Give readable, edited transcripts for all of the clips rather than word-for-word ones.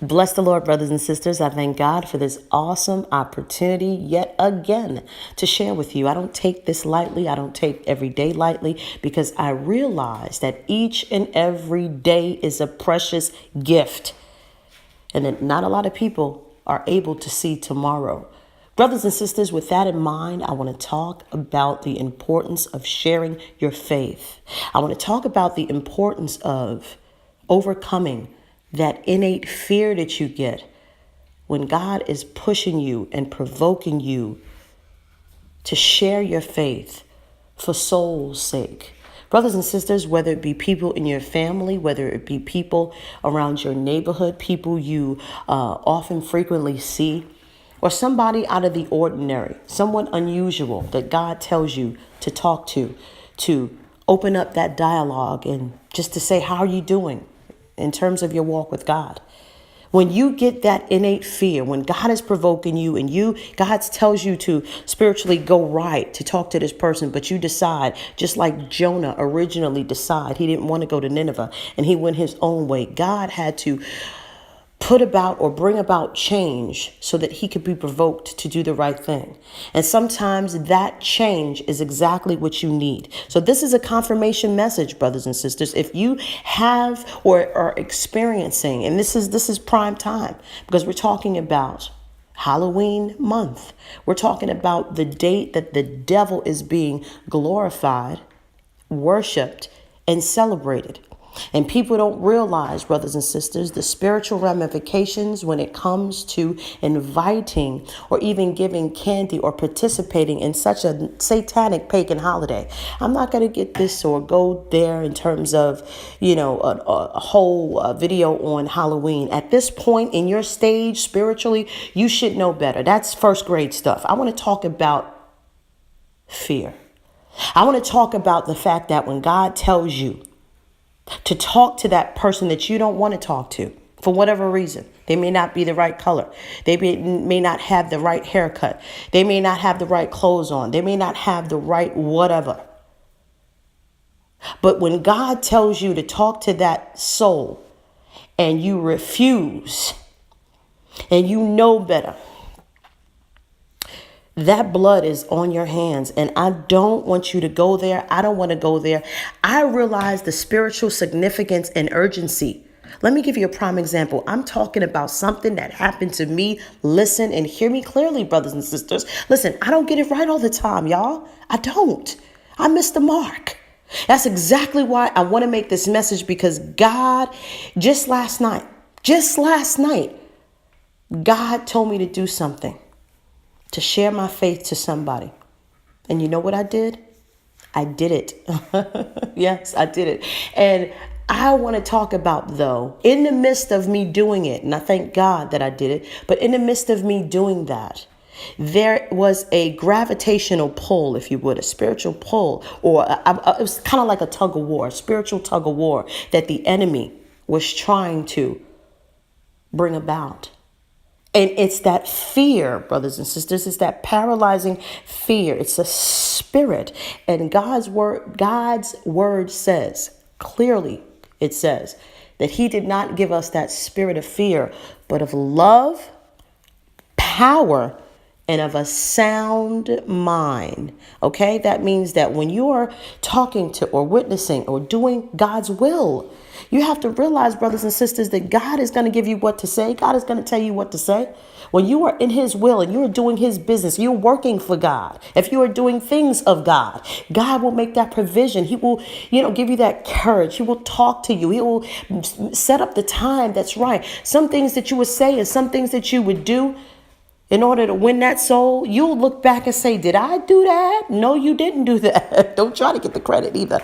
Bless the Lord, brothers and sisters. I thank God for this awesome opportunity yet again to share with you. I don't take this lightly. I don't take every day lightly because I realize that each and every day is a precious gift and that not a lot of people are able to see tomorrow. Brothers and sisters, with that in mind, I want to talk about the importance of sharing your faith. I want to talk about the importance of overcoming that innate fear that you get when God is pushing you and provoking you to share your faith for soul's sake. Brothers and sisters, whether it be people in your family, whether it be people around your neighborhood, people you often frequently see, or somebody out of the ordinary, someone unusual that God tells you to talk to open up that dialogue and just to say, how are you doing in terms of your walk with God? When you get that innate fear, when God is provoking you and God tells you to spiritually go right, to talk to this person, but you decide, just like Jonah originally decided, he didn't want to go to Nineveh and he went his own way. God had to put about or bring about change so that he could be provoked to do the right thing. And sometimes that change is exactly what you need. So this is a confirmation message, brothers and sisters. If you have or are experiencing, and this is prime time because we're talking about Halloween month. We're talking about the date that the devil is being glorified, worshiped, and celebrated. And people don't realize, brothers and sisters, the spiritual ramifications when it comes to inviting or even giving candy or participating in such a satanic pagan holiday. I'm not going to get this or go there in terms of, a whole video on Halloween. At this point in your stage spiritually, you should know better. That's first grade stuff. I want to talk about fear. I want to talk about the fact that when God tells you to talk to that person that you don't want to talk to for whatever reason. They may not be the right color. They may not have the right haircut. They may not have the right clothes on. They may not have the right whatever. But when God tells you to talk to that soul and you refuse and you know better, that blood is on your hands, and I don't want you to go there. I don't want to go there. I realize the spiritual significance and urgency. Let me give you a prime example. I'm talking about something that happened to me. Listen and hear me clearly, brothers and sisters. Listen, I don't get it right all the time, y'all. I don't. I miss the mark. That's exactly why I want to make this message, because God, just last night, God told me to do something, to share my faith to somebody. And you know what I did? I did it. Yes, I did it. And I want to talk about, though, in the midst of me doing it, and I thank God that I did it, but in the midst of me doing that, there was a gravitational pull, if you would, a spiritual pull, or it was kind of like a tug of war, a spiritual tug of war that the enemy was trying to bring about. And it's that fear, brothers and sisters, it's that paralyzing fear. It's a spirit. And God's word says, clearly it says, that he did not give us that spirit of fear, but of love, power, and of a sound mind. Okay, that means that when you are talking to or witnessing or doing God's will, you have to realize, brothers and sisters, that God is going to give you what to say. God is going to tell you what to say. When you are in his will and you're doing his business, you're working for God. If you are doing things of God, God will make that provision. He will, give you that courage. He will talk to you. He will set up the time that's right. Some things that you would say and some things that you would do in order to win that soul, you'll look back and say, did I do that? No, you didn't do that. Don't try to get the credit either.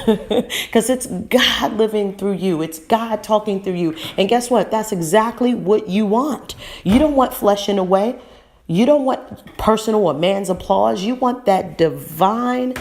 Because it's God living through you. It's God talking through you. And guess what? That's exactly what you want. You don't want flesh in the way. You don't want personal or man's applause. You want that divine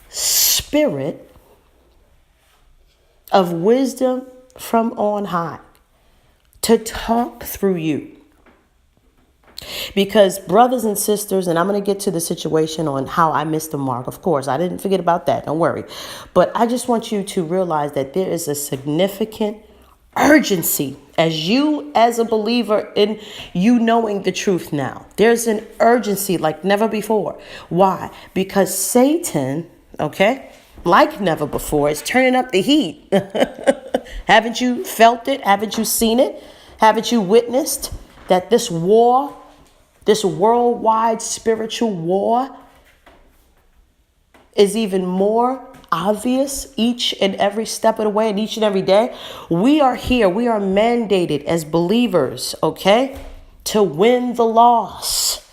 spirit of wisdom from on high to talk through you. Because brothers and sisters, and I'm going to get to the situation on how I missed the mark. Of course, I didn't forget about that. Don't worry. But I just want you to realize that there is a significant urgency as a believer in you knowing the truth now. There's an urgency like never before. Why? Because Satan, okay, like never before, is turning up the heat. Haven't you felt it? Haven't you seen it? Haven't you witnessed that this war, this worldwide spiritual war, is even more obvious each and every step of the way and each and every day? We are here. We are mandated as believers, okay, to win the loss.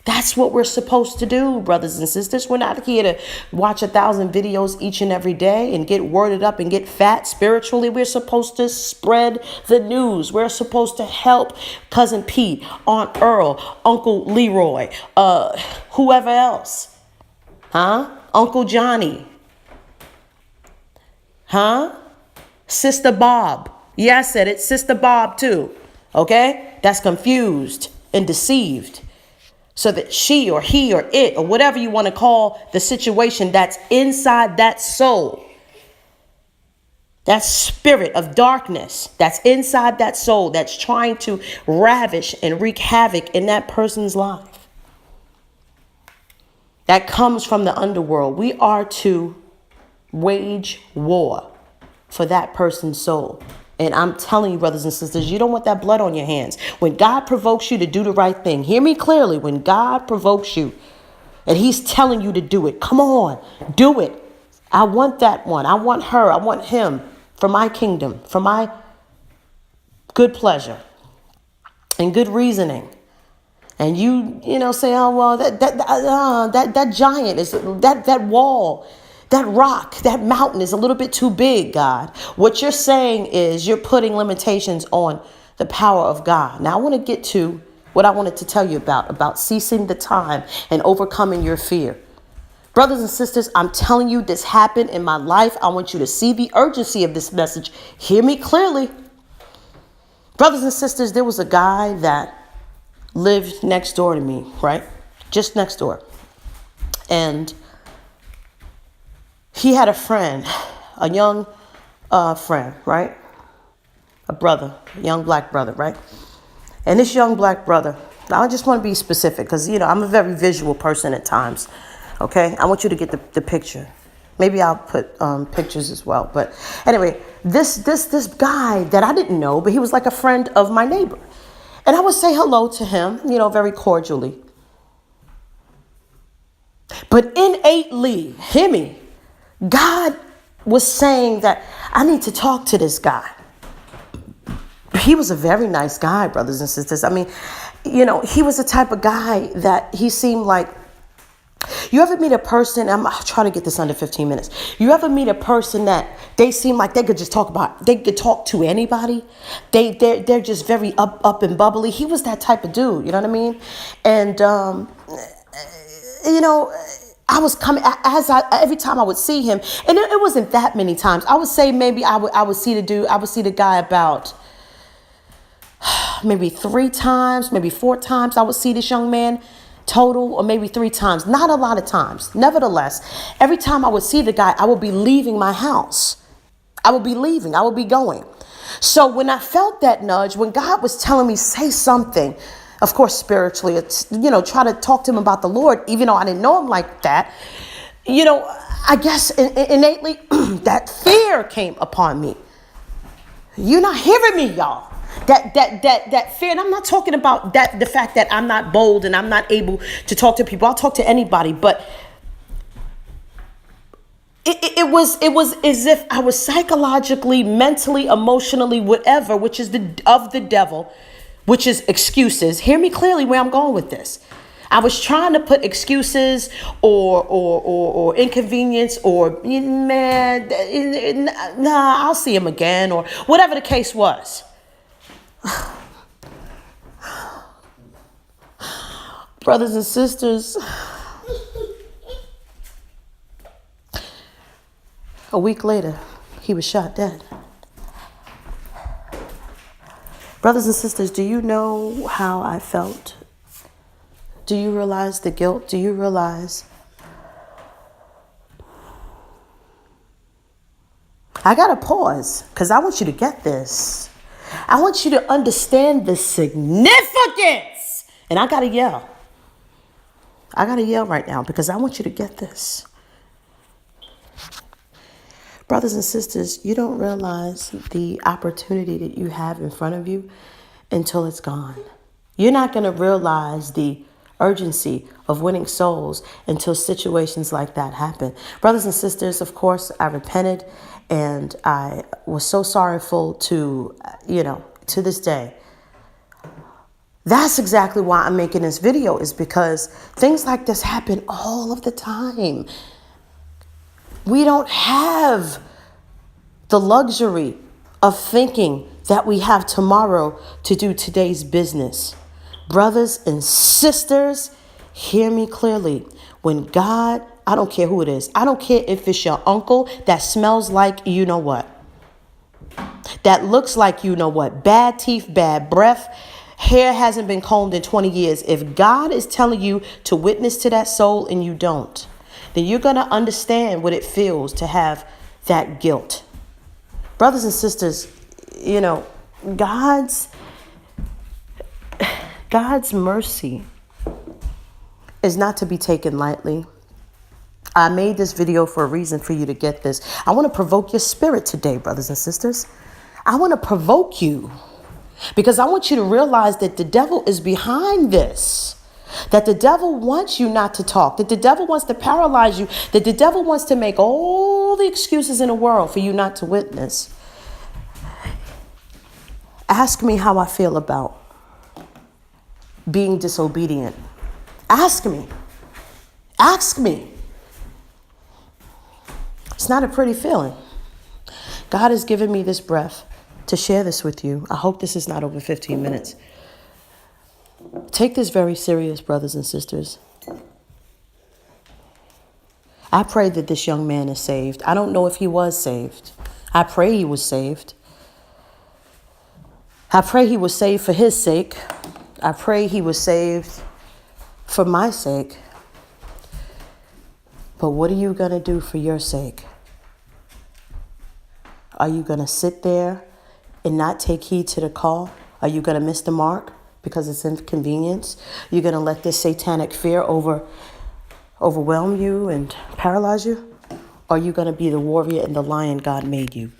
That's what we're supposed to do, brothers and sisters. We're not here to watch 1,000 videos each and every day and get worded up and get fat spiritually. We're supposed to spread the news. We're supposed to help Cousin Pete, Aunt Earl, Uncle Leroy, whoever else. Uncle Johnny. Sister Bob. Yeah, I said it. Sister Bob too. Okay? That's confused and deceived. So that she or he or it or whatever you want to call the situation that's inside that soul, that spirit of darkness that's inside that soul that's trying to ravish and wreak havoc in that person's life, that comes from the underworld. We are to wage war for that person's soul. And I'm telling you, brothers and sisters, you don't want that blood on your hands. When God provokes you to do the right thing, hear me clearly. When God provokes you and he's telling you to do it, come on, do it. I want that one. I want her. I want him for my kingdom, for my good pleasure and good reasoning. And you say, oh, well, that giant is that wall. That rock, that mountain is a little bit too big, God. What you're saying is you're putting limitations on the power of God. Now, I want to get to what I wanted to tell you about ceasing the time and overcoming your fear. Brothers and sisters, I'm telling you, this happened in my life. I want you to see the urgency of this message. Hear me clearly. Brothers and sisters, there was a guy that lived next door to me, right? Just next door. And he had a friend, a young friend, right? A brother, a young black brother, right? And this young black brother, now I just want to be specific because, I'm a very visual person at times, okay? I want you to get the picture. Maybe I'll put pictures as well. But anyway, this guy that I didn't know, but he was like a friend of my neighbor. And I would say hello to him, very cordially. But innately, hear me, God was saying that I need to talk to this guy. He was a very nice guy, brothers and sisters. I mean, he was the type of guy that he seemed like, you ever meet a person, I'll try to get this under 15 minutes. You ever meet a person that they seem like they could just they could talk to anybody? They're just very up and bubbly. He was that type of dude, you know what I mean? And, I was coming every time I would see him, and it wasn't that many times. I would say maybe I would see the guy about maybe 3 times, maybe 4 times. I would see this young man total, or maybe 3 times. Not a lot of times. Nevertheless, every time I would see the guy, I would be leaving my house. I would be leaving. I would be going. So when I felt that nudge, when God was telling me, say something, of course, spiritually, it's, try to talk to him about the Lord, even though I didn't know him like that. I guess innately that fear came upon me. You're not hearing me, y'all. That fear, and I'm not talking about the fact that I'm not bold and I'm not able to talk to people. I'll talk to anybody, but it was as if I was psychologically, mentally, emotionally, whatever, which is of the devil, which is excuses. Hear me clearly where I'm going with this. I was trying to put excuses or inconvenience or, I'll see him again, or whatever the case was. Brothers and sisters, a week later, he was shot dead. Brothers and sisters, do you know how I felt? Do you realize the guilt? Do you realize I got to pause because I want you to get this. I want you to understand the significance. And I got to yell. I got to yell right now because I want you to get this. Brothers and sisters, you don't realize the opportunity that you have in front of you until it's gone. You're not going to realize the urgency of winning souls until situations like that happen. Brothers and sisters, of course, I repented and I was so sorrowful to this day. That's exactly why I'm making this video, is because things like this happen all of the time. We don't have the luxury of thinking that we have tomorrow to do today's business. Brothers and sisters, hear me clearly. When God, I don't care who it is. I don't care if it's your uncle that smells like you know what. That looks like you know what. Bad teeth, bad breath. Hair hasn't been combed in 20 years. If God is telling you to witness to that soul and you don't, then you're going to understand what it feels to have that guilt. Brothers and sisters, God's mercy is not to be taken lightly. I made this video for a reason, for you to get this. I want to provoke your spirit today, brothers and sisters. I want to provoke you because I want you to realize that the devil is behind this. That the devil wants you not to talk, that the devil wants to paralyze you, that the devil wants to make all the excuses in the world for you not to witness. Ask me how I feel about being disobedient. Ask me. Ask me. It's not a pretty feeling. God has given me this breath to share this with you. I hope this is not over 15 minutes. Take this very serious, brothers and sisters. I pray that this young man is saved. I don't know if he was saved. I pray he was saved. I pray he was saved for his sake. I pray he was saved for my sake. But what are you going to do for your sake? Are you going to sit there and not take heed to the call? Are you going to miss the mark because it's inconvenience? You're going to let this satanic fear overwhelm you and paralyze you? Or are you going to be the warrior and the lion God made you?